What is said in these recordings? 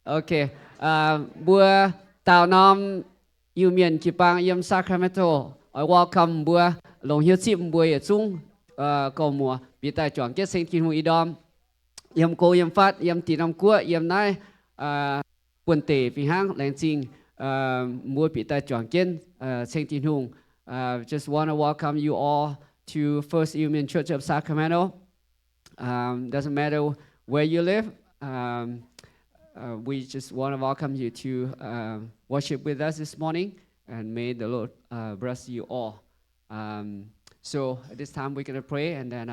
Ok, bữa tao nom yêu miền kỳ bang yếm Sacramento, welcome bữa long hiếu chim bữa ở chung cầu mùa bị tại chọn kết sinh thiên hùng idom yếm cô yếm phát yếm tì năm cua yếm nai quần tể vì hang lãnh trình mua bị tại chọn kết sinh thiên hùng. Just wanna welcome you all to First Union Church of Sacramento. Doesn't matter where you live. We just want to welcome you to worship with us this morning, and may the Lord bless you all. So at this time we're going to pray, and then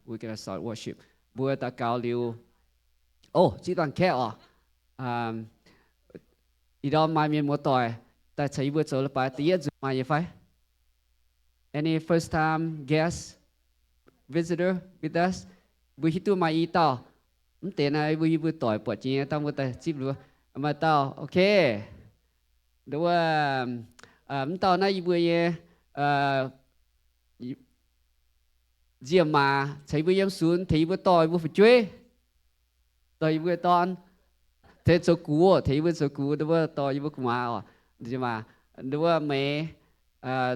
we're going to start worship. Bữa ta cáo liu. Chỉ toàn kẻ ý đó mai miền mua tỏi, ta thấy bữa chỗ là phải tiết dùng mai phải. Any first time guest visitor with us? Bữa hít tu mai ý tao. Tên này bữa tỏi bỏ chi tao mua ta chip luôn mà tao ok đúng tao này bữa diệm mà thấy bữa em xuống thấy bữa tỏi bữa phải chơi tỏi bữa ton thế số cũ thấy bữa số cũ đúng tỏi bữa mà diệm mà đúng mẹ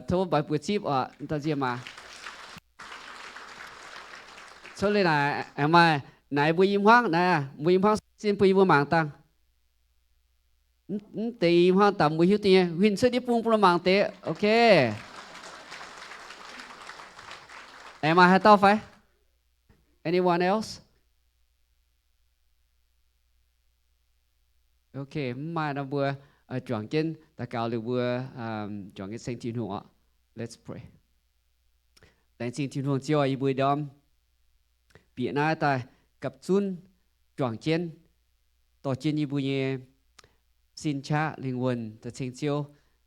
thôi bài bữa chip tao diệm mà số này là em ơi này bữa im hoang nè bữa im hoang xin bữa mạng tăng tì im hoang tầm bữa hiếu tiền huynh sẽ đi bung bung mạng tế ok em hay tao phải anyone else ok mai nó bữa chọn trên ta cáo được bữa chọn cái sinh thiên hùng ạ. Let's pray. Tại sinh thiên hùng chiều ai bữa đom bị na ta cặp chun chọn trên tổ trên như bữa nhé xin cha linh hồn ta sinh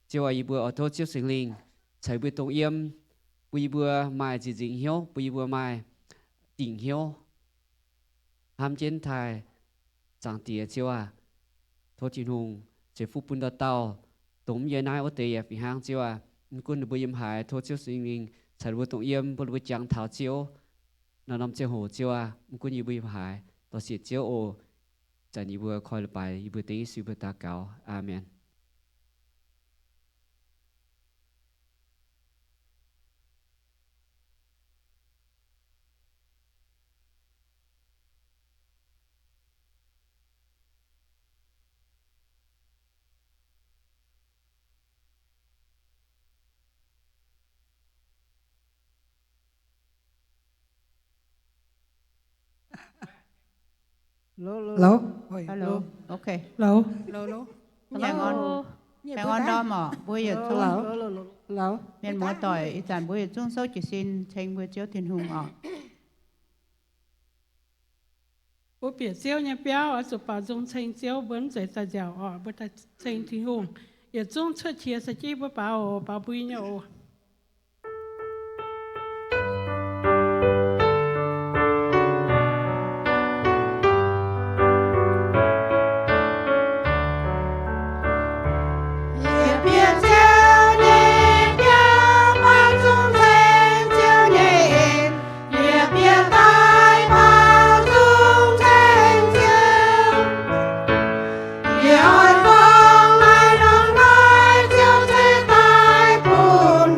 chiều ai bữa ở thốt chiếu sinh linh thấy bữa tông yếm bữa mai chỉ dính hiếu bữa mai tỉnh hiếu ham trên thai chẳng tía chiều thốt thiên hùng chế phúc bún đợt tàu tống yên ai ở tây vì hang chiều quân bữa yếm hải thốt chiếu sinh linh thấy bữa tông yếm bữa chẳng thảo chiều nó nằm trên hồ chiều quân như bữa hải tao sẽ chiều ôจะนิบัวคอยไปนิบัวตีสุบตาเก่าอาเมนHello. Hello. Okay. Hello. Hang on. Hang on đó mà. Bây giờ Hello. Nên mỗi tội ý chẳng bây giờ chúng số chỉ xin tranh bây chiếu thiên hùng Bố biệt chiếu nhà béo ở số bảo dung tranh chiếu vẫn dễ ta dạo bố ta tranh thiên hùng. Giờ chúng xuất chia sẽ chỉ bố bảo bùi nhau. Hãy subscribe cho kênh Ghiền Mì Gõ để không bỏ lỡ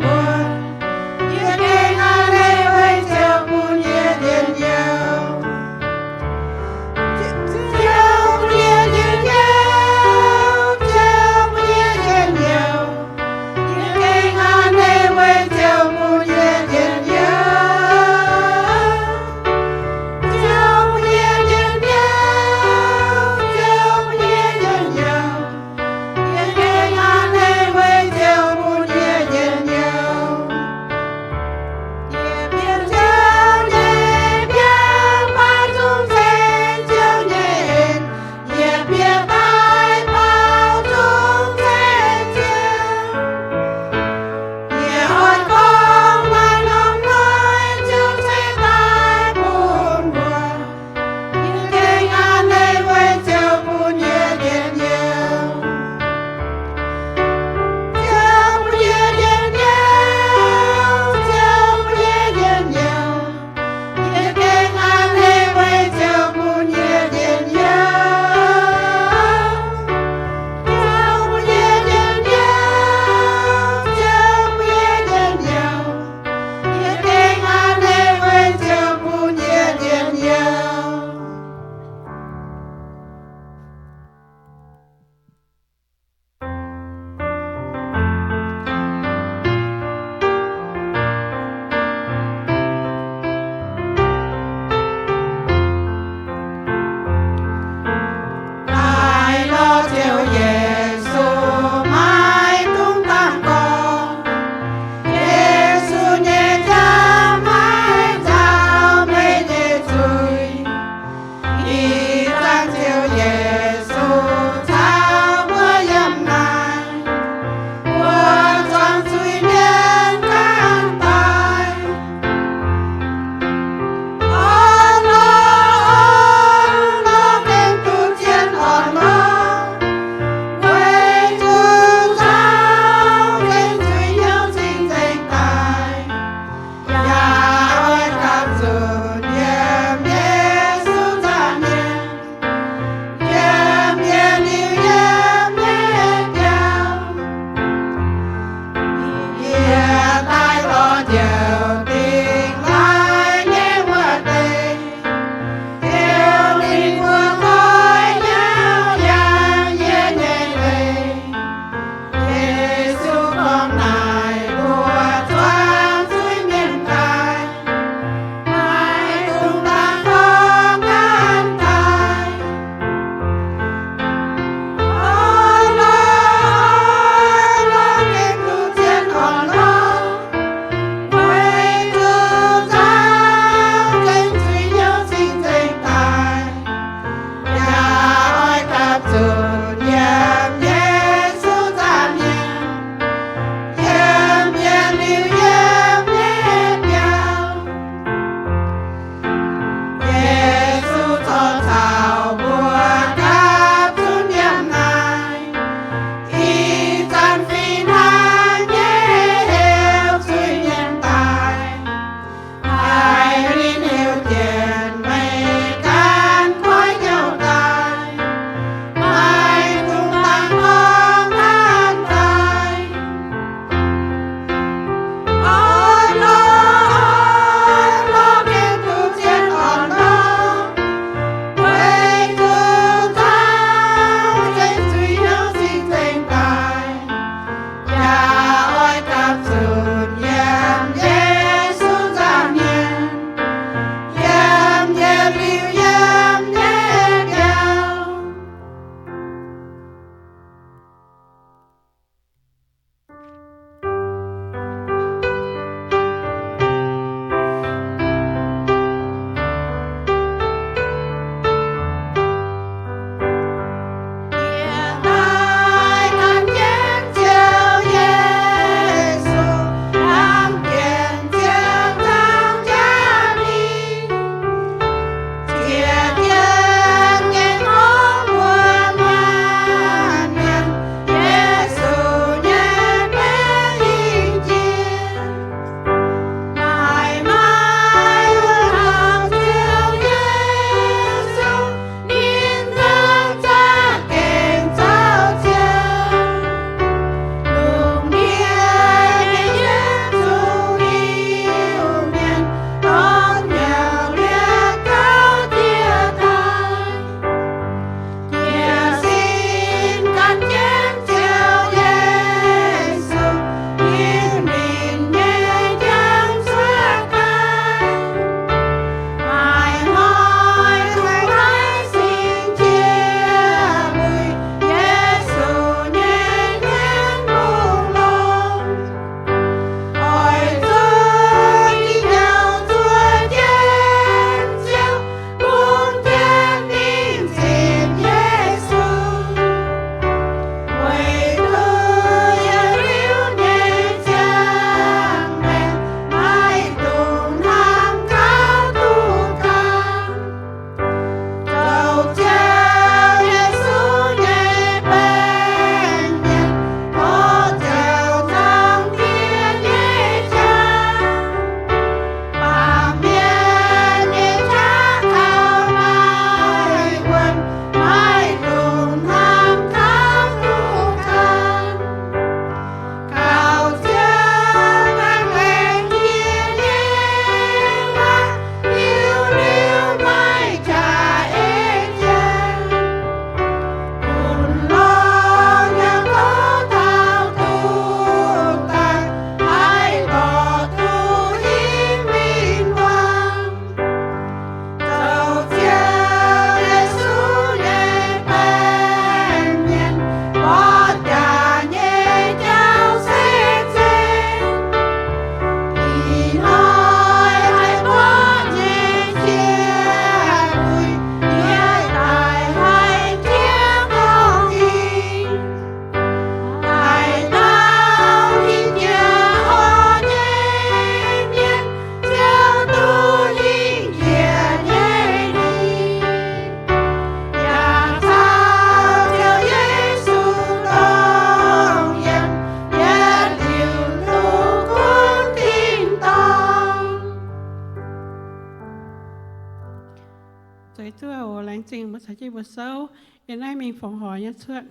ồ lành trình bất chỉ bất sâu hiện nay mình phỏng hỏi nhất chuyện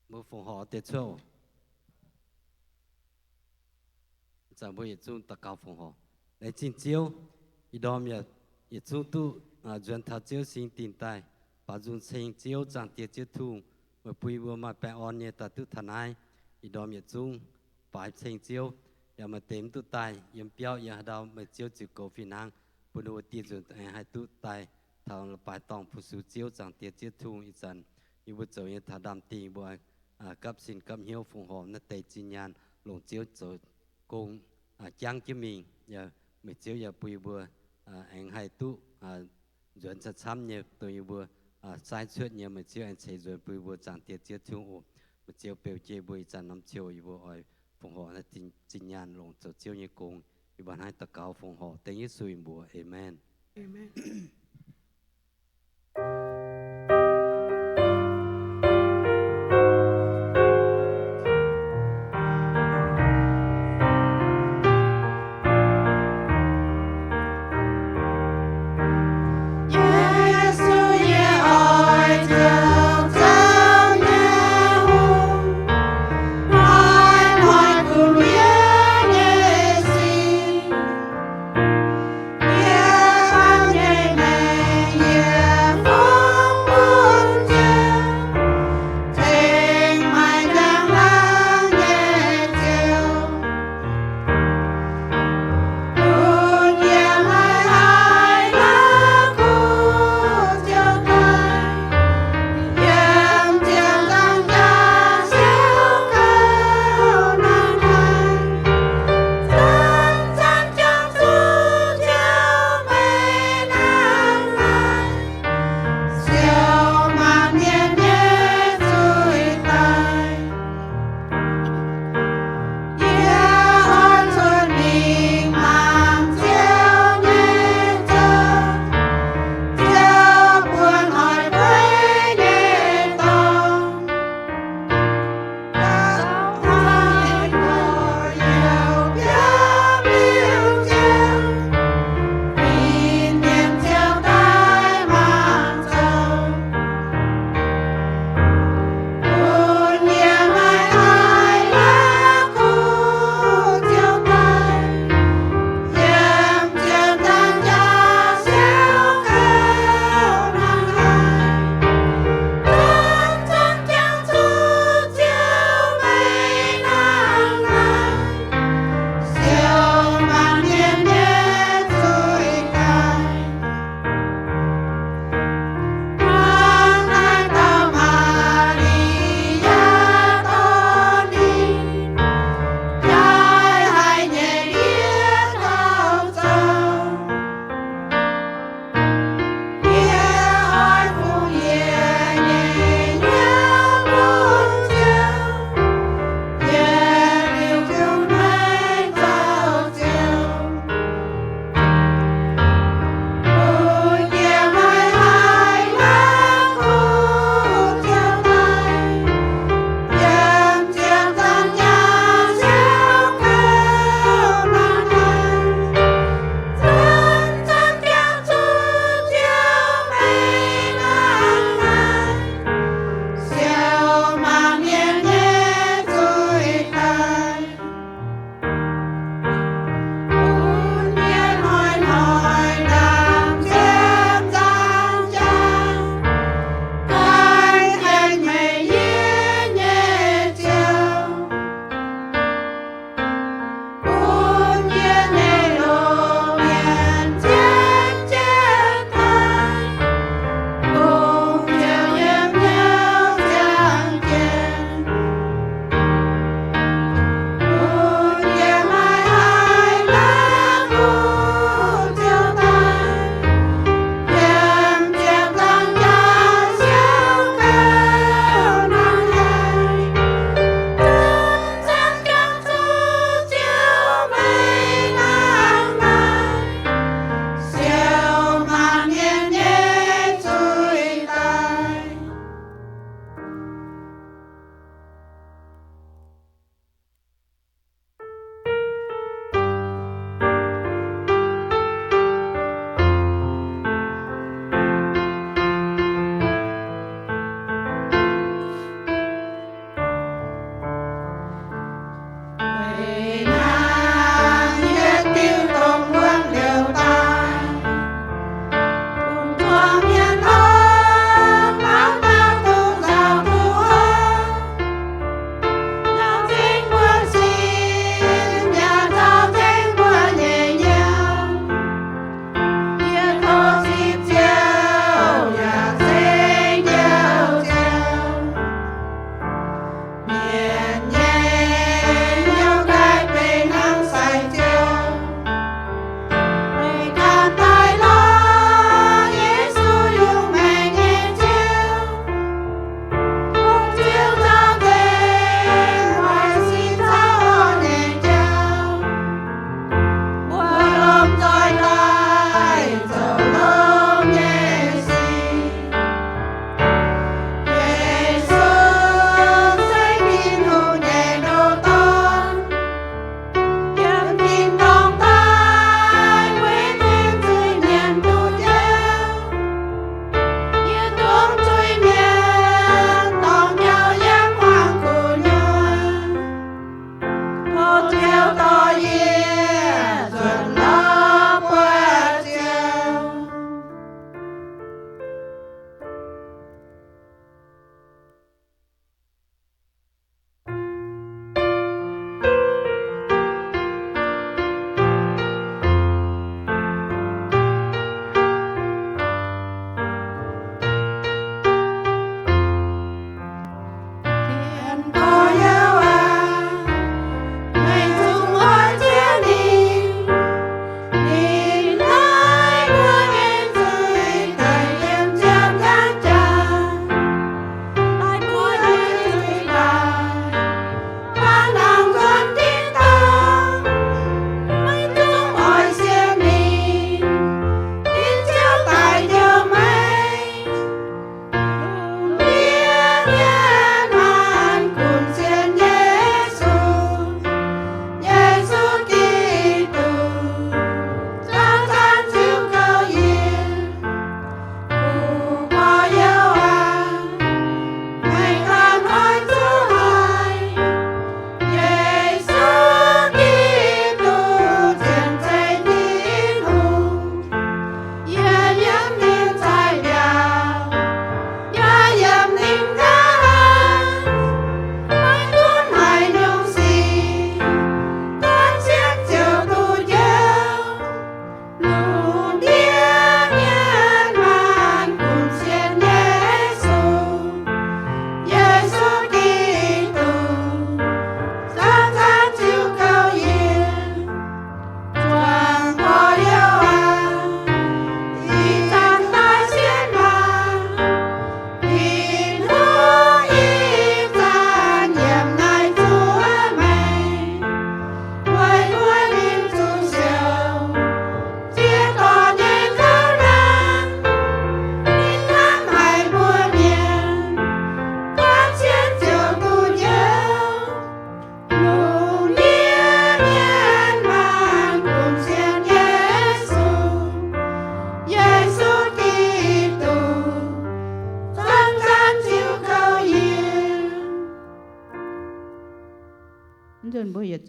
một phòng họ tiệt châu chẳng bao giờ chung tất cả phòng họ lấy chín chiếu ý đó mà ý chung tu duyên thảo chiếu sinh tin tai bà dùng sinh chiếu chẳng tiệt chiếu thu mà bùi vừa mà bè on nhẹ ta tu thần ai ý đó mà chung bà sinh chiếuอย่ามาเต็มตุตายยังเปียวยังดาวมาเจียวจิโกฟินังปุโนตีจนให้ตุตายทางปลายตองผู้สูเจียวจังเตียเจียทุ่งอีจันอยู่บนเจ้ายังถาดำตีบัวกับสินกับเหี้ยวฟงหอมนั่นเตจิญญาณลงเจียวโจกงจังจิมิงอย่ามาเจียวอย่าปุยบัวเองให้ตุจวนจะช้ำเนี่ยตัวอยู่บัวสายเชือดเนี่ยมาเจียวเองใช้จวนปุยบัวจังเตียเจียทุ่งโอมาเจียวเปียวเจียวบัวอีจันน้ำเจียวอยู่บัวอ้อยphụng họ là chính nhàn lồng cho chiếu như cùng vì bạn hai tất cả phụng họ tên Giêsu mùa Amen. Amen. Yeah.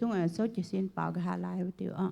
chung ở số chỉ xin bảo cái hà lại với tiểu ạ.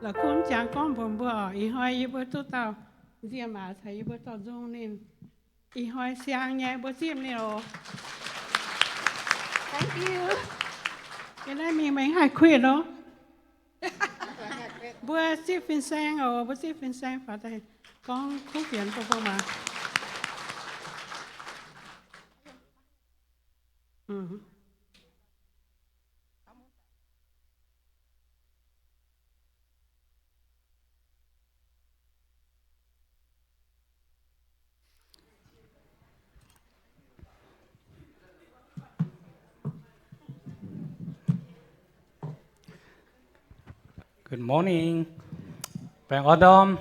là cuốn chẳng con bồn bò ý hỏi ý bữa tôi tao riêng mà thấy ý bữa tao dùng nên ý hỏi sáng nhé bữa riêng này rồi. Thank you. Cái này mình hay khuyên đó. Bữa xếp phiên sang rồi bữa xếp phiên sang phải đây con khúc viện của cô mà. Good morning. Bạn Adam,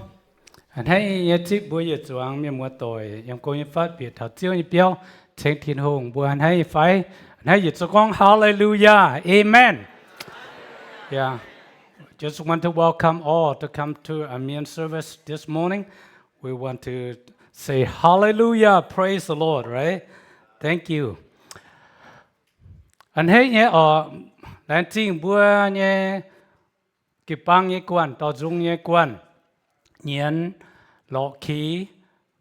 anh hãy nhớ chip buổi giờ chuang miền mua tỏi, em coi như phát biểu thảo chiêu như béo, trên thiên hùng buổi anh hãy phải, anh hãy giờ con Hallelujah, Amen. Yeah, just want to welcome all to come to a meal service this morning. We want to say Hallelujah, praise the Lord, right? Thank you. Anh hãy nhớ ở lần chính buổi nhé. Cái bang nhé quan, tao dung nhé quan, nhiên, lọ khí,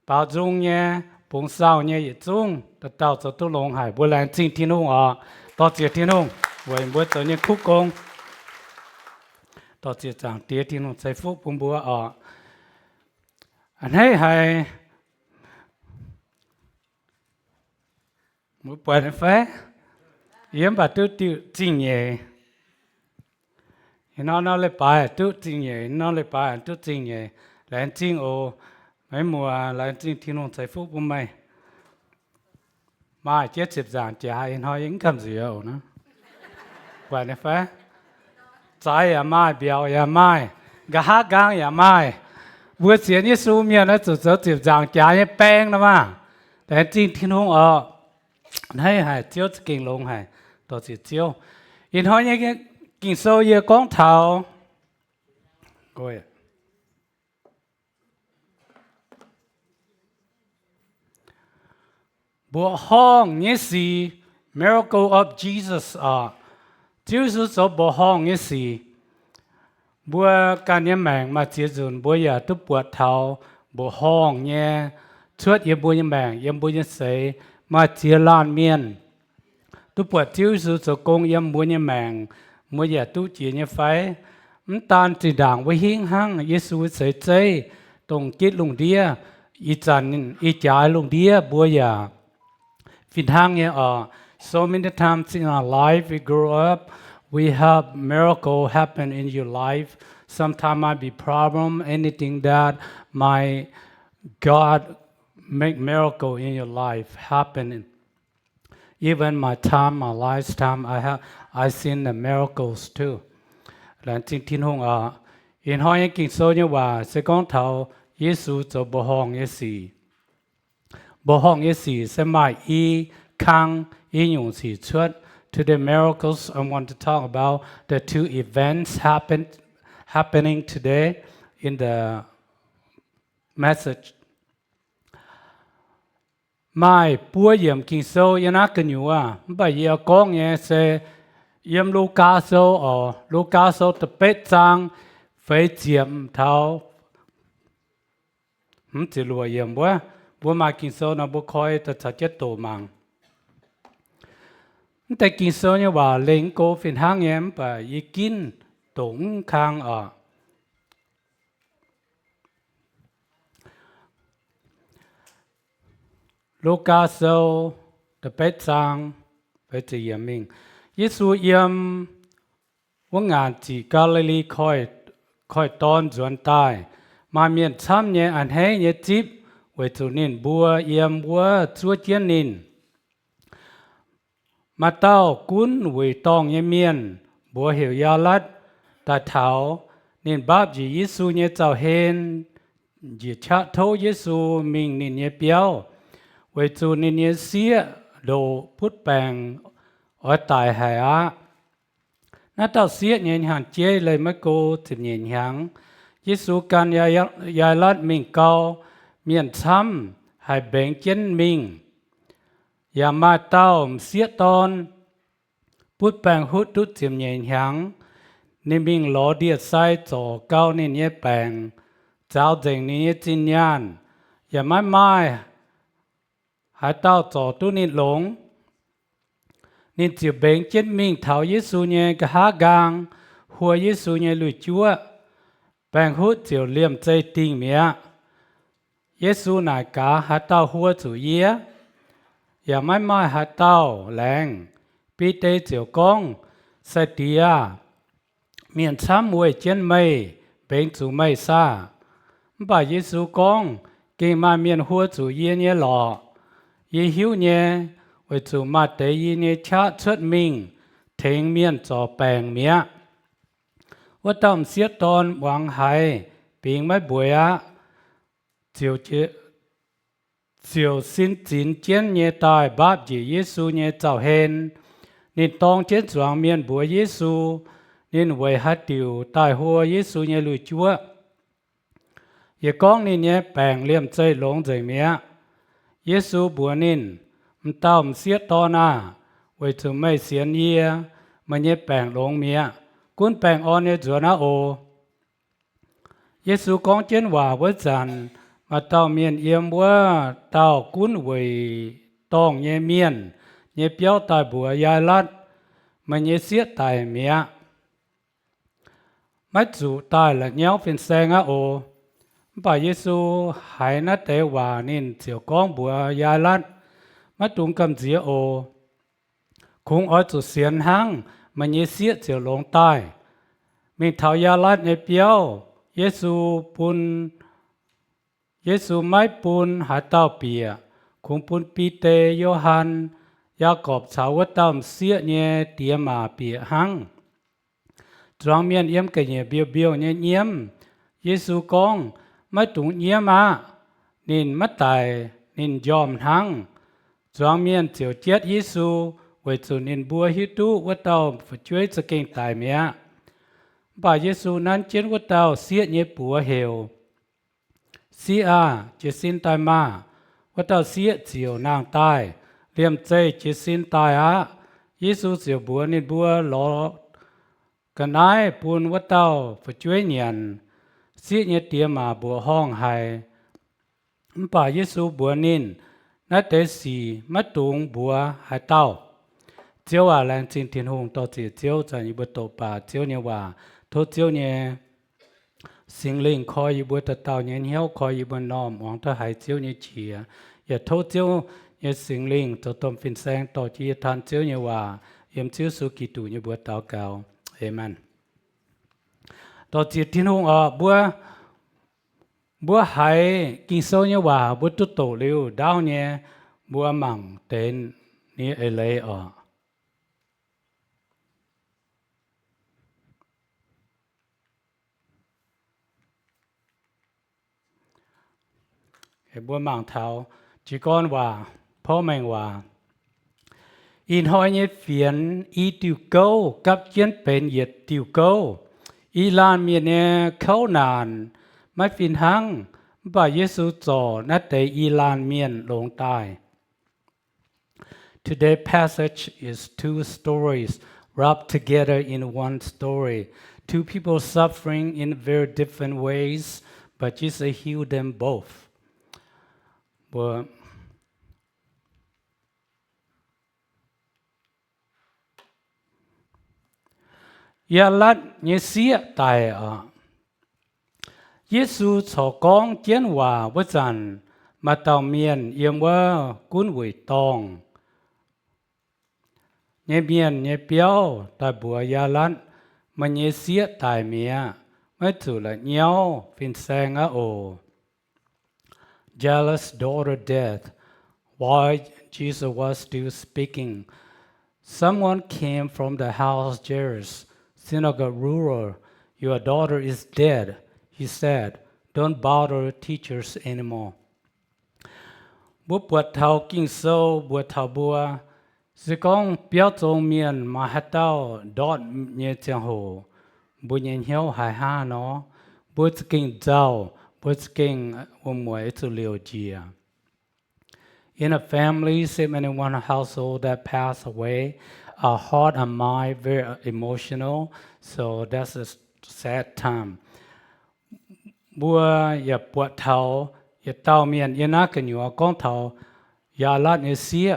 bao dung nhé, bông sao nhé dung, tao cho tôi lòng hải bữa lần chính thiên hùng à, tao chỉ thiên hùng, vậy bữa tới nhé khúc công, ต่อเจียจางเตี้ยที่น้องใส่ฟุกปุ่มบัวออกอันให้มือปวดแฟเยี่ยมบัดตู้ติวจริงเย่น้องเลยไปตู้จริงเย่น้องเลยไปตู้จริงเย่แหลนจริงโอไม่มัวแหลนจริงที่น้องใส่ฟุกปุ่มไม่มา70จางจ่ายน้อยยังคำเสียวนะปวดแฟใจอย่าไม่เบียวอย่าไม่กะฮักกางอย่าไม่บัวเสียนี่สู้เมียนะจุด70จางจ่ายแป้งนะมาแต่จริงที่น้องให้เจียวจะเก่งลงให้ต่อสิเจียวอินหอยยังกินโซเยกองเท้าก้อยบัวห้องนี่สิ miracle of Jesus จิวสุดบัวห้องนี่สิบัวการยังแมงมาเจียจุนบัวอย่าตุปวดเท้าบัวห้องเนี่ยชวดยังบัวยังแมงยังบัวยังเสยมาเจียลานเมียนตุปวดจิวสุดกงยังบัวยังแมงมัวอย่าตุเจียยังไฟมันตานจีด่างไว้หิ้งหั่งเยซูเสยใจตรงกิดลงเดียอีจันอีจ่ายลงเดียบัวอย่าฟินหั่งเนี่ยso many times in our life we grow up we have miracle happen in your life sometimes might be problem anything that my God make miracle in your life happen even my time my lifetime I seen the miracles too หลังจากที่ห้องอินห้องยังกินโซเนี่ยว่าเสกองเท้าเยซูจะบ่ห้องเยสีบ่ห้องเยสีสมัยอีคังอีหยงสีชวด to the miracles I want to talk about the two events happening today in the message mai bùa yếm kinh sâu yên ác cái nhiều bây giờ con nghe sẽ yếm Luca sâu Luca sâu tập bết trang phải chiếm tháo chỉ lùa yếm bùa mà kinh sâu nó bùa khói tập thật chất tổ mạngแต่kinh sâu như bà lên cố phiền hàng yếm bà y kinh tổng khangลูกาโซthe เป็ดจางไปจะเยี่ยมมิงเยซูเยี่ยมว่างานจีกาลิลีคอยตอนจวนตายมาเมียนช้ำเนี่ยอันให้เนี่ยจิบไว้จุนินบัวเยี่ยมบัวชัวเจียนนินมาเต้ากุ้นไว้ตองเนี่ยเมียนบัวเหี่ยวยาลัดตาเท้านินบาปจีเยซูเนี่ยเจ้าเห็นจีชะโทเยซูมิงนินเนี่ยเปียวไว้จูนินเนี่ยเสียโดพุทธแปงอ้อยตายหายน้าเต้าเสียเนี่ยหันเจเลยไม่โกถึงเนี่ยหังเยซูการยายลัดมิงเกาเมียนช้ำให้แบ่งเจนมิงอย่ามาเต้าเสียตอนพุทธแปงหุดดุดถึงเนี่ยหังนี่มิงหล่อเดียดใส่จ่อเก้านี่เนี่ยแปงเจ้าเจงนี่จินยานอย่าไม่หายเต้าจ่อตุนิดหลงนิดจิบเบงเจ็ดมิงเท้าเยซูเนี่ยกะหากางหัวเยซูเนี่ยลุยจัวแปงหุดเจียวเลี่ยมใจติงเมียเยซูนายกาหายเต้าหัวจู่เยียอย่าไม่หายเต้าแรงปีเตเจียวกองเสตียเมียนช้ำมวยเจนไม่เบงจู่ไม่ซาบ่าเยซูกองเก่งมาเมียนหัวจู่เยียเนี่ยหล่อยี่หิวเนี่ยไว้จู่มาเตยเนี่ยชาเชิดมิงเทงเมียนจ่อแปงเมียว่าต้อมเสียตอนหวังหายปีงไม่บัวเจียวสิ้นจินเจียนเนี่ยตายบาปจีเยซูเนี่ยเจ้าเห็นนี่ตองเจียนจวงเมียนบัวเยซูนี่ไว้ฮัดติวตายหัวเยซูเนี่ยลุยจัวอย่ากองนี่เนี่ยแปงเลี่ยมใจหลงใจเมียเยซูบัวนินมันเต้าเสียตอนาไว้ถึงไม่เสียนเยียมันเนี่ยแปงหลงเมียกุนแปงอ่อนเนี่ยจวนาโอเยซูกองเจนว่าวัจันมาเต้าเมียนเอี่ยมว่าเต้ากุนไว้ต้องเนี่ยเมียนเนี่ยเปียวตายบัวยายลัดมันเนี่ยเสียตายเมีย mất chủ tai là nhau phiền sang á ô bà Giêsu hãy nát tế hòa nên chiều con bùa gia lát mất trung cầm dĩa ô cũng ở chủ xiên hăng mà nhớ xiết chiều lông tai mình thảo gia lát nhớ béo Giêsu mai pun hạt tao bìa cũng pun Peter Johann Jacob cháu vất tâm xiết nhé tiêm mà bìa hăng trong miền yếm cái nhẹ biêu nhẹ yếm Giêsu con mất trúng yếm mà nên mất tài nên yom hăng trong miền chiều chết Giêsu với chủ nên bùa hiếu tu vất tàu phảiជួយcho kinh tài mẹ bà Giêsu nan chiến vất tàu xiết nhẹ bùa hiểu xiết chỉ xin tài mà vất tàu xiết chiều nàng tài liêm chay chỉ xin tài Giêsu chiều bùa nên bùa lo cái này buồn vất tàu phảiជួយnhận xiết nhẹ tiêm mà bùa hong hay bà Giêsu bùa nín nãy tới xì mất tung bùa hay tàu chiếu lên trên thiên hùng tao chỉ chiếu cho những bữa tổ bà chiếu nhưว่าthôi chiếu như sinh linh coi như bữa tao như hiếu coi như bữa nòm hoàng thơ hay chiếu như chia giờ thôi chiếu như sinh linh tao tôm phiền sang tao chỉ than chiếu nhưว่าyếm chiếu số kỳ tụ như bữa tao cao Amen. Đó chỉ thiên hùng bữa hải kinh sâu nhưว่าbữa tụt tổ liu đau nhé bữa mảng tên ní lấy bữa mảng tháo chỉ conว่าพ่อแม่งว่า in hoi nhé phiền y tiêu câu cấp chiến bền nhiệt tiêu câu y lan miền nè khâu nàn mai phiền hăng bà Giêsu cho nát tế y lan miền lông tai. Today's passage is two stories wrapped together in one story. Two people suffering in very different ways, but Jesus healed them both. But ya lát nhé xía tài Giêsu cho con chiến hòa với dàn mà tàu miền yếm qua cuốn quỷ tòng nhé miền nhé béo tại bùa ya lát mà nhé xía tài mía mới chủ là nhau phiền sang ô Jairus' daughter death. While Jesus was still speaking, someone came from the house Jairus, synagogue ruler. Your daughter is dead, he said. Don't bother teachers anymore. Bố bùa thảo kinh sâu bùa thảo bùa, sẽ con biểu trong miền mà hát tao đọt nhẹ chẳng hồ, bùa nhẹ hiếu hài ha nó, bùa kinh giàu, bùa kinh muội zu liu jia. In a family, same in one household that passed away, our heart and mind very emotional, so that's a sad time. Bùa ya bùa thảo ya tao miền ya na cái nhua con thảo ya lát ya xía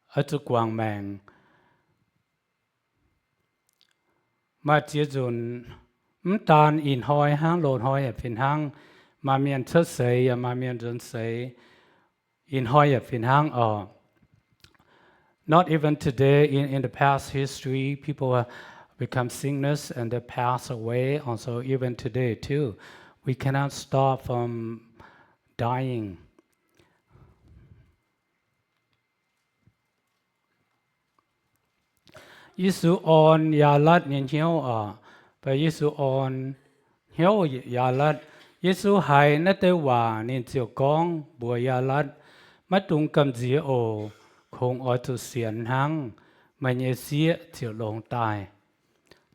ở chỗ quảng mèn mà chỉ dùn tàn in hoi hang lồn hoi ở phiền hang mà miền chất sấy mà miền dùn sấy in hoi ở phiền hang Not even today, in the past history, people become sickness and they pass away. Also, even today too, we cannot stop from dying. Giêsu on ya lát nhân hiếu và Giêsu on hiếu ya lát. Giêsu hay nát tế hòa nên chiều con bùa ya lát mất trung cầm dĩa ồ không ở tu xiên hăng mà nhẹ xía chiều lông tai.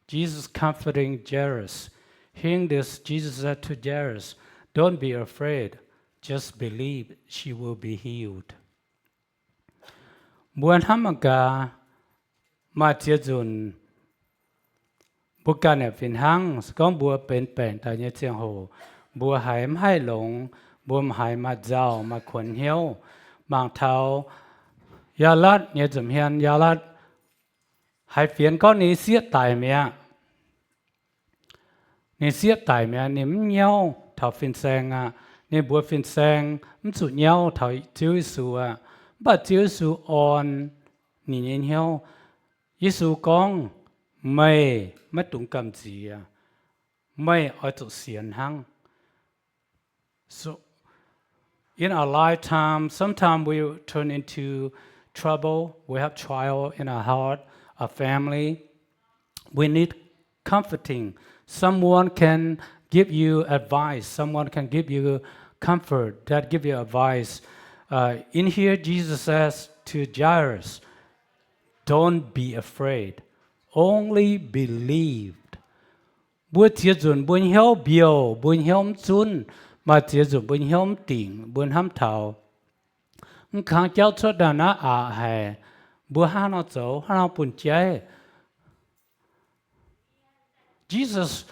Jesus comforting Jairus. Hearing this, Jesus said to Jairus, "Don't be afraid. Just believe she will be healed." Buồn hamaga mà chia dùn bùa can ở phiền hăng con bùa bền tại nhà chiang hồ bùa hải hai lồng bùa hải mà giàu mà khuẩn hiếu mang thao ya lát nhà dùm hiền ya lát hải phiền con ní xiết tài mẹ nên xiết tài mẹ nên nhau thảo phiền sang à nên bữa phiền sang sụt nhau thảo Chúa Giêsu à bà Chúa Giêsu on nhìn nhau Giêsu con mày mất đúng cầm gì à mày ở chỗ xiên hăng. So in our lifetime, sometimes we turn into trouble. We have trial in our heart, our family. We need comforting. Someone can give you advice. Someone can give you comfort. That give you advice. In here, Jesus says to Jairus, "Don't be afraid. Only believe." Bữa chia dùn bữa hiếu biểu bữa hiếu chun mà chia dùn bữa hiếu tỉnh bữa hâm thảo khang cháu cho đàn á hè bữa hai nó走hai nó buồn cháy. Jesus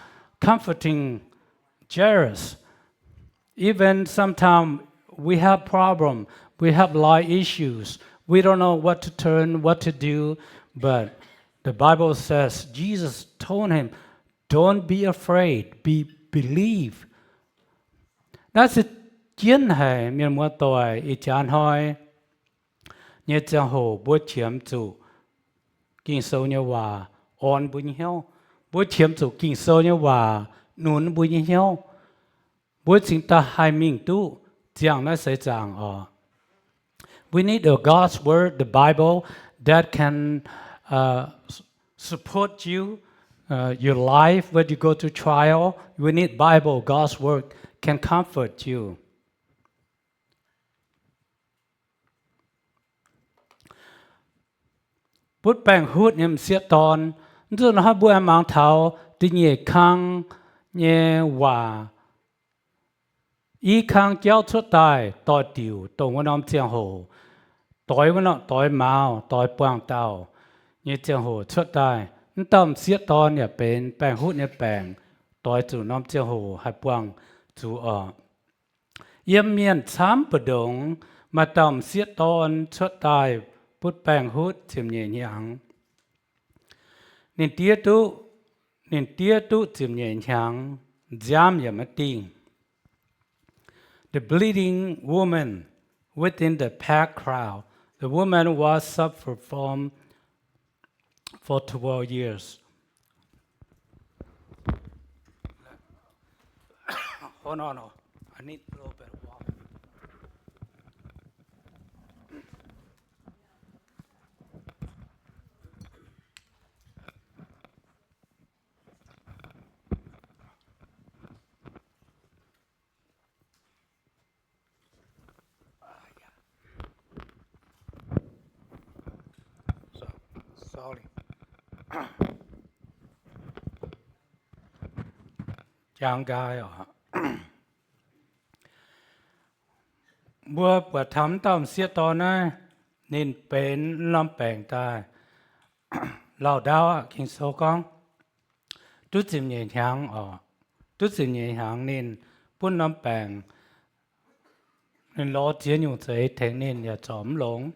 comforting Jairus. Even sometimes we have problem, we have life issues, we don't know what to turn, what to do, but the Bible says Jesus told him, "Don't be afraid, believe." Đó là chiến hệ miền mua tội ý chán hỏi như chẳng hồ bố chiếm chủ kinh sâu như hòa ổn bùi hiếu bố chiếm chủ kinh sâu như hòa nún bùi hiếu bố chính ta hai mình tu chẳng nó sẽ chẳng ở. We need a God's word, the Bible, that can support you. Your life, when you go to trial, we need Bible, God's word can comfort you. Bút bèn hút niệm siết tòn, rồi nó bùa mang thảo, đi nhẹ khang, nhẹ hòa. Ý khang giáo xuất tài, tỏi tiểu, tổng văn ông chiang hồ. Tỏi văn ông, tỏi màu, tỏi quang tàu, nhẹ chiang hồ xuất tài. Tâm xiết tònเนี่ยเป็นแปลงหุ้นเนี่ยแปลงต่อยจู่น้อมเจียวโหให้ปวงจู่เยี่ยมเมียนช้ำประดงมาต่ำเสียตอนชดตายพุทธแปลงหุ้นเจียมเนียนยังนินเตี้ยตุเจียมเนียนยังจามอย่ามาติง The bleeding woman within the packed crowd, the woman was suffered from for 12 years. Hold on, I need a little bit of water. Sorry. Chàng gái bữa bữa thắm tầm xiết to này nên bén lâm bèn tai lão đau kinh số con chút chìm nhẹ nhàng chút chìm nhẹ nhàng nên buôn lâm bèn nên lo chiến nhung thế thế nên nhà chóm lống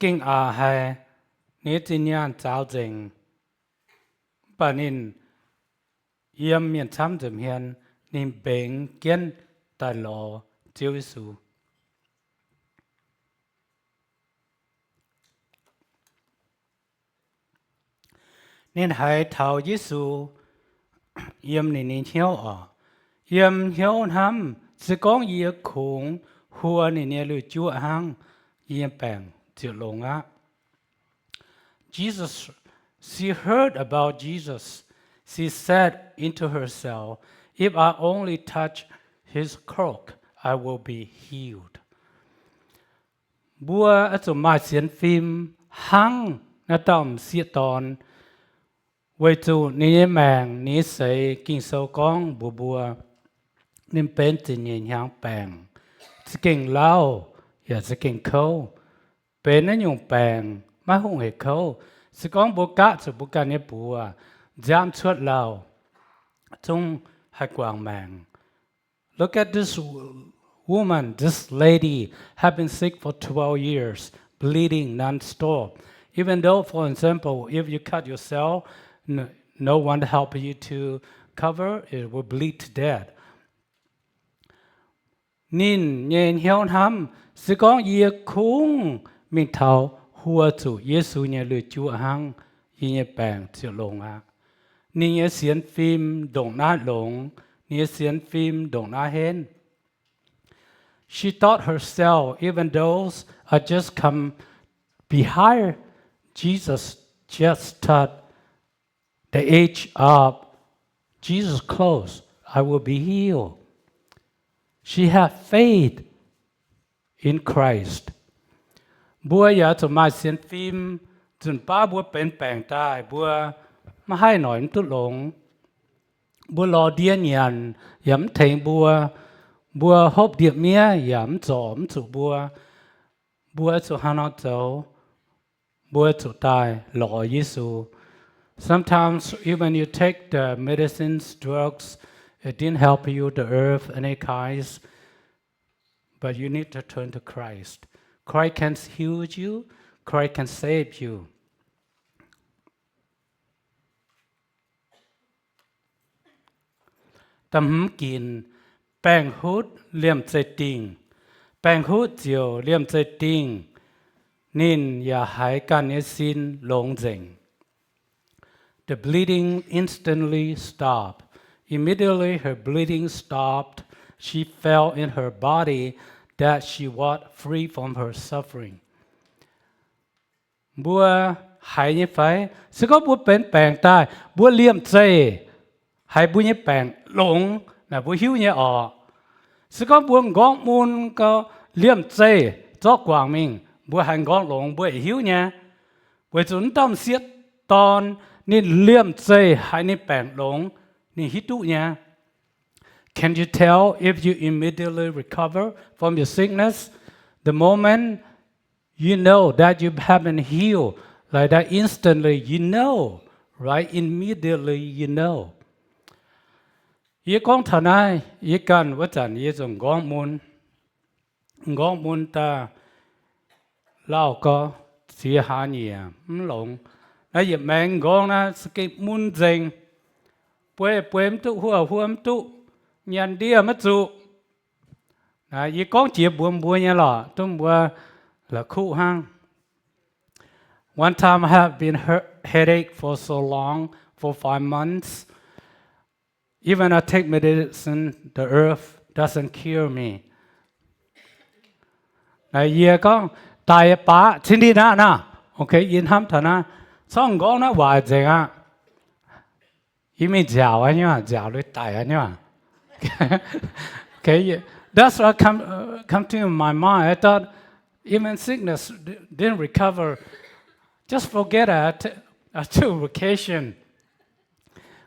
kinh hay nếu tin nhang giáo trình bà nên yếm miền chăm chấm hiền nên bén kiên tài lo Chúa Giêsu. Nên hãy thảo Giêsu yếm nên yếm hiếu hăm sẽ có gì khủng hùa nên lời Chúa hăng yếm bèn chịu lông á. Jesus, she heard about Jesus. She said into herself, "If I only touch his cloak, I will be healed." Bua ở chỗ mai xem phim hăng na tầm xiết tòn, vậy chỗ ní màng ní sấy kinh sâu con bua nên bên tình nhìn hàng bèn, chỉ kinh lao, ya chỉ kinh khâu, bên nó dùng bèn, mà không hề khâu, chỉ con bua cá chỉ bua cá ní bua, giảm chuột lao, trong hai quang màng. Look at this woman, this lady, have been sick for 12 years, bleeding non-stop. Even though, for example, if you cut yourself, no one to help you to cover, it will bleed to death. Nín nhện hiếu hăm, sự con ye khung mình thảo hùa chủ Giêsu nhà lừa chúa hăng, ye bèn chịu lồng à. Nín ye xiên phim đồng na lồng, nín ye xiên phim đồng na hên. She thought herself, even those are just come behind Jesus, just touch the edge of Jesus' clothes, I will be healed. She had faith in Christ. Bua ya to my sin phim, chun pa bua pen peng tai, bua ma hai nói tu long. Bua lo điên nhàn, yếm thành bua hộp điệp mía, yếm zom chủ bua chủ hana châu, bua chủ tai, lo Giêsu. Sometimes even you take the medicines, drugs, it didn't help you, the earth, any kinds, but you need to turn to Christ. Christ can heal you, Christ can save you. Tâm kín, bèn hút liêm chạy tình, bèn hút chiều liêm chạy tình, nên ya hãy can ye xin lông dình. The bleeding instantly stopped. Immediately her bleeding stopped. She felt in her body that she was free from her suffering. Bua hãy như phải, sẽ có bua bén bèn tai, bua liêm chê, hãy bua như bèn lũng, là bua hiếu như ọ. Sẽ có bua ngón môn có liêm chê, cho quảng mình, bua hành ngón lũng, bua hiếu nha. Bởi chúng tâm siết ton, nên liêm chê, hãy nên bèn lũng, nên hít tụ nha. Can you tell if you immediately recover from your sickness? The moment you know that you have been healed, like that instantly, you know, right? Immediately you know. Ye con thằng này, ye cần vất vả, ye dùng ngón môn ta lao có chỉ hạ nhẹ, lộn. Nãy giờ mình ngón na cái môn dình, bùi tu hùa tu, nhận đi mất trụ. Nãy giờ con chỉ buồn như là tung bùa là khu hang. One time I have been headache for so long, for 5 months. Even I take medicine, the earth doesn't cure me. Nãy giờ con tài bá xin đi na, ok, yên hâm thà na, xong con nó hoài gì à? Ý mình giàu anh nhá, giàu lấy tài anh nhá. Okay, that's what come to my mind. I thought even sickness didn't recover. Just forget it. I took vacation.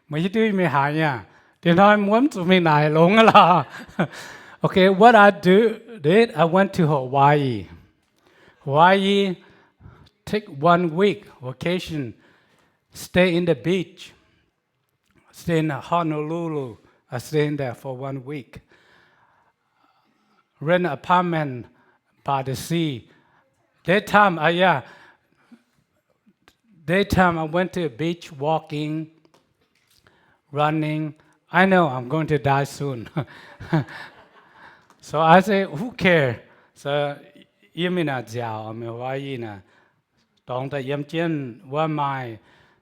Mấy đứa mình hại nha. Thì nói muốn tụi mình này luôn là. Okay, what I did, I went to Hawaii. Hawaii, take 1 week vacation, stay in the beach, stay in Honolulu. I stayed in there for 1 week. Rent an apartment by the sea. Daytime I went to the beach walking, running. I know I'm going to die soon. So I say, who cares? So, yếm mình giàu ở Hawaii nè, tổng tại yếm chiến qua mai,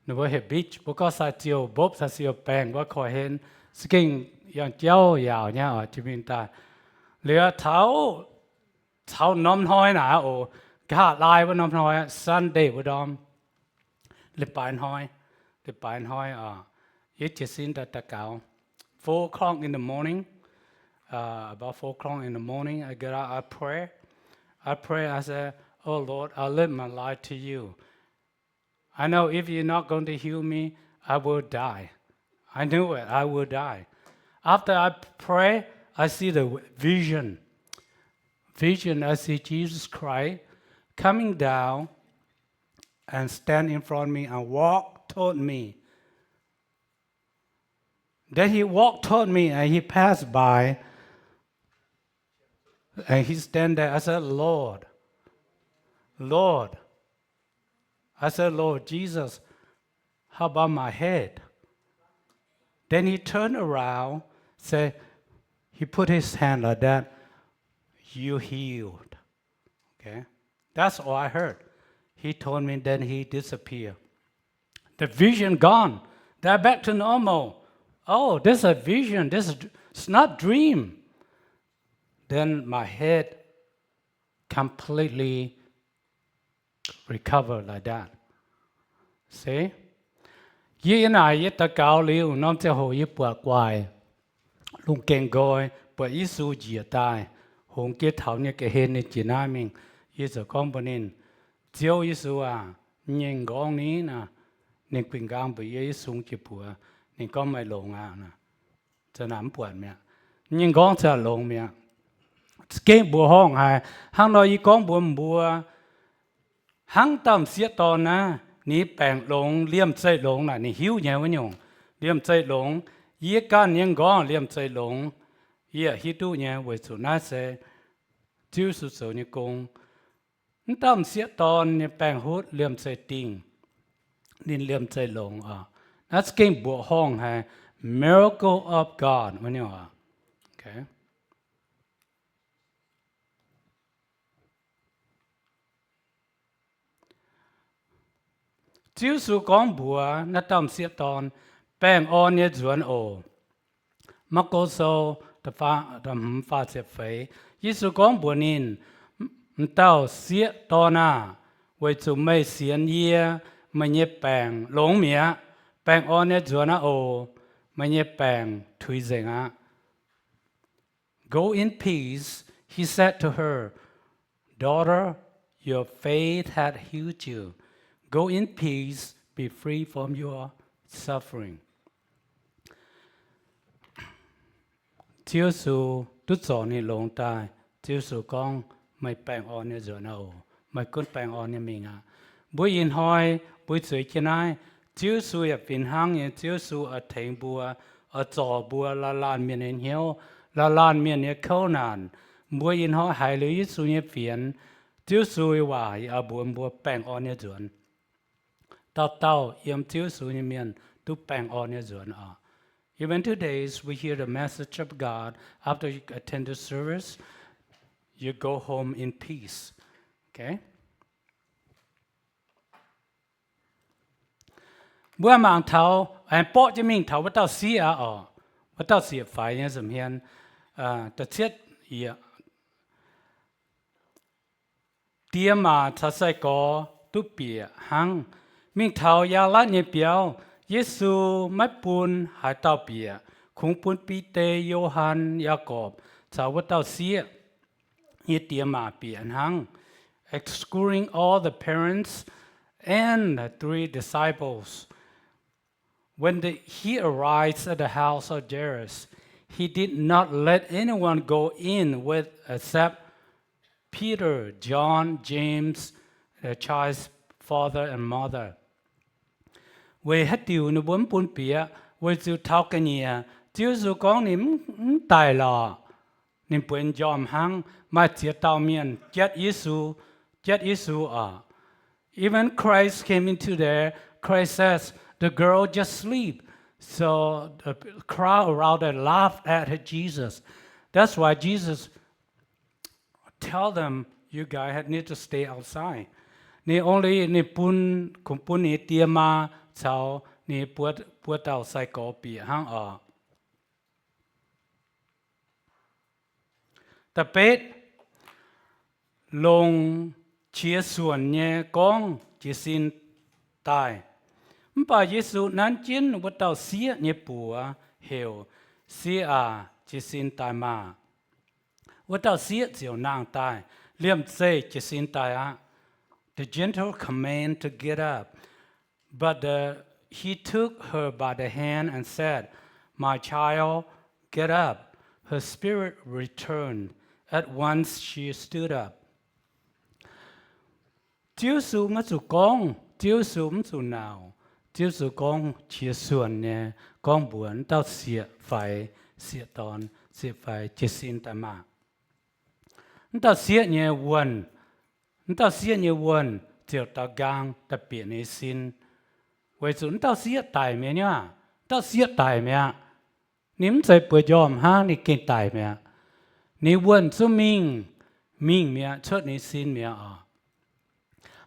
nó với beach, because I chiều bốp sa chiều bèn qua khỏi hen, skin yang chiều giàu nha ở trên miền ta, lừa tháo nôm hoi nè, ô cả lai với nôm hoi, Sunday với đom, lịch bài hoi à, ít chỉ xin ta cáo, 4 o'clock in the morning. About 4 o'clock in the morning, I get out, I pray, I say, oh Lord, I live my life to you. I know if you're not going to heal me, I will die. I knew it, I will die. After I pray, I see the vision. I see Jesus Christ coming down and stand in front of me and walk toward me. Then he walked toward me and he passed by. And he stand there. I said, Lord. I said, Lord Jesus, how about my head? Then he turned around, said, he put his hand like that. You healed. Okay? That's all I heard. He told me, then he disappeared. The vision gone. They're back to normal. Oh, this is a vision. It's not dream. Then my head completely recovered like that. See? Yi na yi ta cao liu nom te ho yi bua quai. Lung keng goi bua yi su jia tai. Hong kia thảo như cái hên này chỉ na mình. Yi su con bua nín. Chiếu yi su à. Nhìn gong ní na. Nên bình gang bua yi sung chỉ bua. Nên con mày lồng à na. Cho nắm buồn mẹ. Nhìn gong cho lồng mẹ. Cái bùa hong hai, hang nói y con buồn bùa, hang tầm xiết to na, ní bèn lồng liêm chơi lồng là ní hiu nhiều với nhung, liêm chơi lồng, y can những con liêm chơi lồng, y hi tu nhé với số na sẽ, chiếu số số như công, tầm xiết to ní bèn hút liêm chơi ting, ní liêm chơi lồng à, that's cái bùa hong hai, miracle of God với nhung à, okay. Chiếu số con bùa nó tầm xiết tòn bèn on như chuẩn ổ mắc cô sâu tầm pha xếp phế ý số con bùa nín tao xiết tòn à với chủ mây xiên yê mà nhé bèn lông mía bèn on như chuẩn ổ mà nhé bèn tùy dành á. Go in peace, he said to her, daughter, your faith had healed you. Go in peace, be free from your suffering. Chiếu su tút gió này lông tai, chiếu su con mày bèn on như gió nào, mày cún bèn on như mình à. Buổi yên hỏi, buổi chơi kia này, chiếu su ở phiền hang như chiếu su ở thành bùa, ở gió bùa là lan miền hình hiếu, là lan miền như khâu nàn. Buổi yên hỏi hai lưỡi su như phiền, chiếu su hoài ở bùa bèn on như gió. Tao yam chiếu su như miền tu bèn on như gió à. Even today, we hear the message of God. After you attend the service, you go home in peace. Okay? Bữa mang thảo, anh bỏ cho mình thảo bắt đầu xí à bắt đầu xí phải như dùm hiền, tự chết tiêm mà thật sự có tu bìa hăng, mình thảo ya lát nhẹ biểu. Giêsu mất bùn hải tàu bìa, khung bùn Peter, Johann, Jacob, cháu bắt đầu xía, như tiêm mà bìa hăng, excluding all the parents and the 3 disciples. When he arrives at the house of Jairus, he did not let anyone go in with except Peter, John, James, the child's father and mother. Về hết điều nó bốn bún bìa, về chịu thao cái nhẹ, chịu số con niệm tài lò, niệm buen yom hang, mà chia tao miền chết Giêsu à. Even Christ came into there. Christ says the girl just sleep, so the crowd around there laughed at Jesus. That's why Jesus tell them, you guys need to stay outside. Ni only ni pun kumpun ni tiama. Cháu ni bữa tàu sai có bị hang ở. Tập bết lông chia xuân nhé con chỉ xin tài. Bà Giêsu nán chiến bữa tàu xía nhé bùa hiểu xía chỉ xin tài mà. Bữa tàu xía chiều nàng tài liêm dây chỉ xin tài á. The gentle command to get up. But he took her by the hand and said, my child, get up. Her spirit returned. At once she stood up. Chiếu su mất su con, chiếu su mất su nào. Chiếu su con chia xuân nè, con buồn tao xịa phải, xịa tòn, xịa phải, chia xin ta mà. Tao xịa nhẹ quần, chiều tao gang, ta biển này xin. Vậy chúng tao xía tài mẹ nhá, tao xía tài mẹ. nínใจเปิดยอมห้างนี่เก่งตายเมียนี่วันซุมิงเมียชดนี่สินเมีย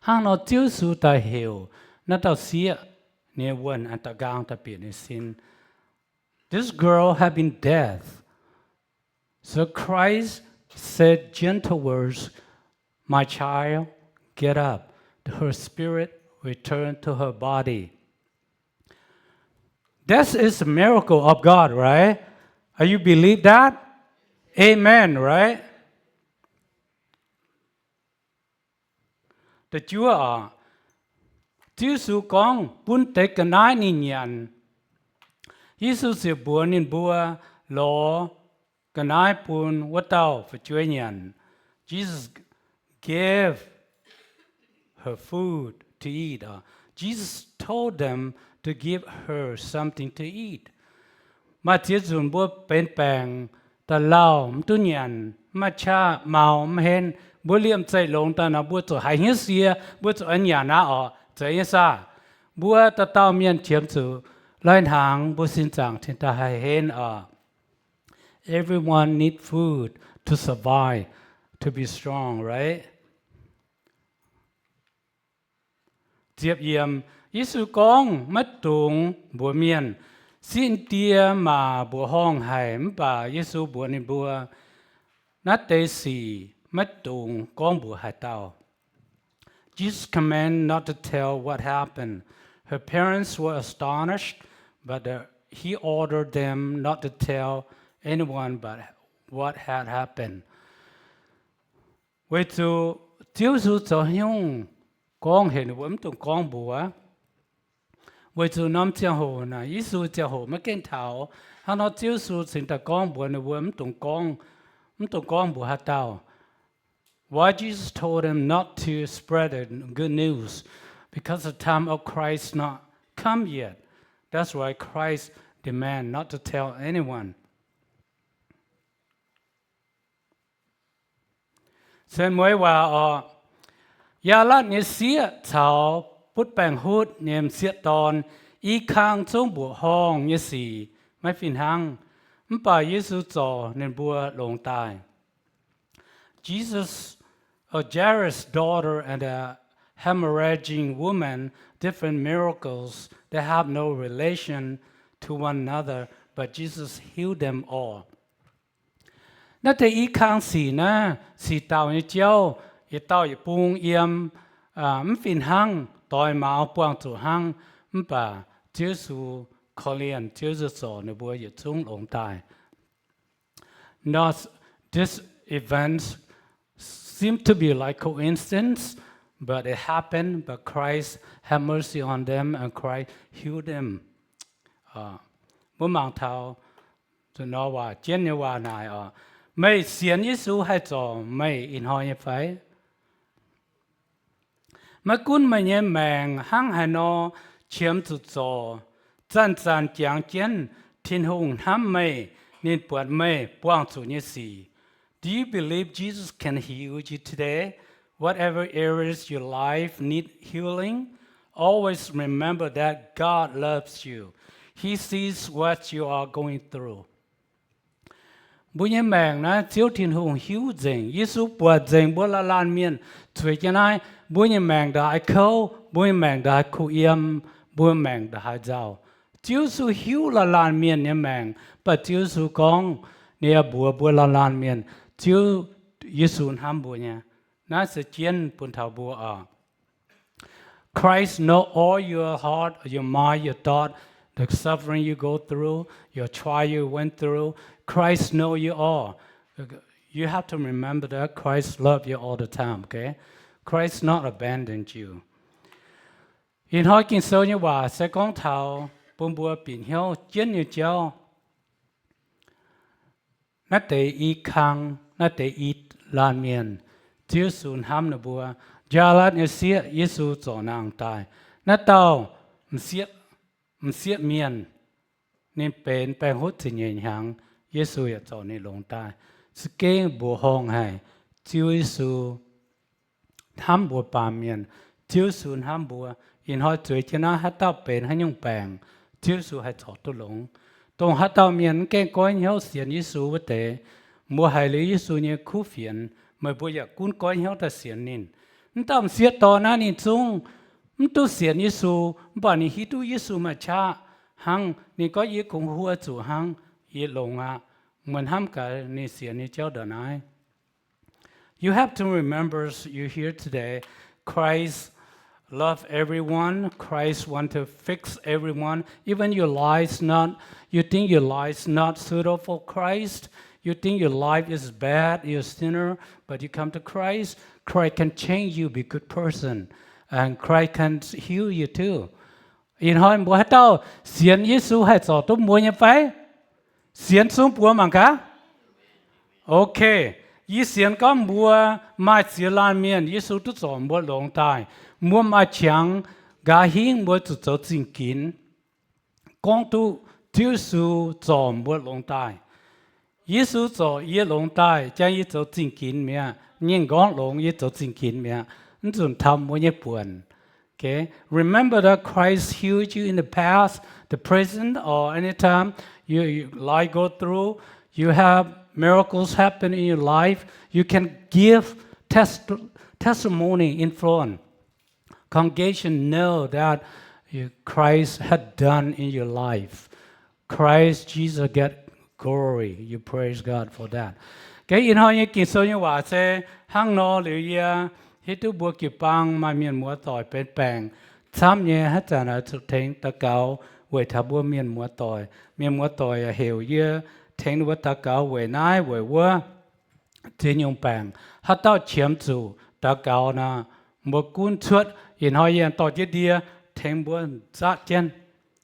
ห้างเราเจ้าสู่ตาเหวนั่นเราเสียนี่วันอันตะกางตะเปียนี่สิน This girl had been dead. So Christ said gentle words, "My child, get up." Her spirit returned to her body. This is a miracle of God, right? Are you believe that? Amen, right? The Chúa Giêsu con bún tế cái nái nhìn nhận. Giêsu sẽ bùa nhìn bùa lo cái nái bún vắt tàu phải Chúa nhận. Jesus gave her food to eat. Jesus told them to give her something to eat. Mà thiết dùn bùa bên bèng ta lao tu nhận mà cha màu hên bùa liệm chạy lông ta nó bùa chỗ hay hết xìa bùa chỗ anh nhà nó chạy xa bùa ta tao miền chiếm chủ lên hàng bùa xin chẳng thì ta hay hên Everyone need food to survive, to be strong, right? Tiếp yếm Giêsu con mất tùng bùa miền xin tia mà bùa hong hải bà Giêsu bùa nên bùa nát tế xì mất tùng con bùa hải tao. Jesus commanded not to tell what happened. Her parents were astonished, but he ordered them not to tell anyone but what had happened. Vậy thì Giêsu cho hiông con hiện vững tụng con bùa. Vậy thì năm chiang hồ na Giêsu chiang hồ mới kiến thảo, hắn nói Giêsu xin ta con bùa này vững tụng con bùa hát tao. Why Jesus told him not to spread the good news? Because the time of Christ not come yet. That's why Christ demand not to tell anyone. Sen mớiว่ายาลัดเนี่ยเสียชาวพุทธแปลงฮูดเนี่ยเสียตอนอีข้างจงบัวห้องเนี่ยสี่ไม่ฟินหังมันป่าเยซูจ่อเนี่ยบัวลงตาย Jesus, Jairus' daughter and a hemorrhaging woman, different miracles. They have no relation to one another, but Jesus healed them all. นั่นแต่อีข้างสี่นะสี่เต่าเนี่ยเจ้าอีเต่าอีปุงเอี่ยมมันฟินหังต่อยมาเอาปวงจู่หังมันป่าเจ้าสู่คอเลียนเจ้าสู่สอนในบัวอยู่ทุ่งหลงตาย Not this event seemed to be like coincidence, but it happened. But Christ had mercy on them, and Christ healed them. เมื่อมองเท้าจะนอว่าเจนเนี่ยว่านายไม่เสียนยิสูให้จ่อไม่อินหอยไฟเมื่อกุ้นไม่เนี่ยแมงหั่งให้นอเฉียมจุดจ่อจันจันจางเจนทิ้งหงห้ำไม่นินปวดไม่ป้วงจุเนี่ยสี Do you believe Jesus can heal you today? Whatever areas your life need healing, always remember that God loves you. He sees what you are going through. บุญแมงนะเจ้าทิ้งหงหิวเจงยิสุปวดเจงบัวละลานเมียนช่วยจะนายบุญแมงได้เขาบุญแมงได้คุยมบุญแมงได้เจ้าเจ้าสู่หิวละลานเมียนเนี่ยแมงปัจเจ้าสู่กองเนี่ยบัวละลานเมียนเจ้ายิสุนห้ามบัวเนี่ยน่าจะเจียนปุ่นเท้าบัวChrist know all your heart, your mind, your thought, the suffering you go through, your trial you went through. Christ know you all. You have to remember that Christ love you all the time, okay? Christ not abandoned you. In hỏi kinh sâu nhưว่าsẽ con thảo bùn bùa biển hiếu chiến như cháu. Nó tế ý khang, nó tế ý lan miền. Chiếu xuân ham nụ bùa. Gia lát như xía Giêsu cho nàng tài. Nó tàu xía miền. Nên bèn hút thì nhện hàng. Giêsu ya cho nên lông tài. Sự kênh bùa hông hay. Chiếu Giêsu ham bùa bà miền. Chiếu xuân ham bùa. In hỏi tuổi cho nó hát tao bền hay nhung bèn. Chiếu Giêsu hay cho tu lông. tông hát tao miền cái coi nhau xiên Giêsu vật tế mua hai lý Giêsu như khu phiền mà bây giờ cũng coi nhau ta xiên nín tao xiết to na nín chung tu xiên Giêsu bảo ni hít tu Giêsu mà cha hăng ni có ý cũng hùa chủ hăng ý lồng à mình ham cả ni xiên ni cháu đàn ai. You have to remember you're here today. Christ loves everyone. Christ wants to fix everyone. Even your life you think your life not suitable for Christ. You think your life is bad, you're a sinner, but you come to Christ. Christ can change you, be a good person. And Christ can heal you too. In hỏi bố hết đâu, xiên Giêsu hay cho tôi mua như vậy? Xiên xuống bùa mà cả? Ok. Ý xiên có mua mai xiên lan miền, Giêsu tôi cho mua lông tai, mua mai chẳng, gà hiên mua tôi cho chính kín. Con tu Giêsu cho mua lông tai. Giêsu cho ý lông tai, chẳng ý cho chính kín mẹ, nhưng con lông ý cho chính kín mẹ, nó chúng thầm mua như buồn. Okay, remember that Christ healed you in the past, the present, or anytime you life go through, you have miracles happen in your life. You can give testimony in front. Congregation know that Christ had done in your life. Christ Jesus get glory. You praise God for that. Cái in hỏi những kinh số như vậy sẽ hăng nó liệu hít tu bùa kịp băng mà miền múa tỏi bên bèn tham nhẹ hết trả lời thực thỉnh ta cáo về thà bùa miền múa tỏi hiểu như thỉnh bùa ta cáo về nái về vua trên nhung bèn hát tao chiếm chủ ta cáo na một cuốn chuột in hỏi yên tỏi tiết địa thỉnh bùa giá chân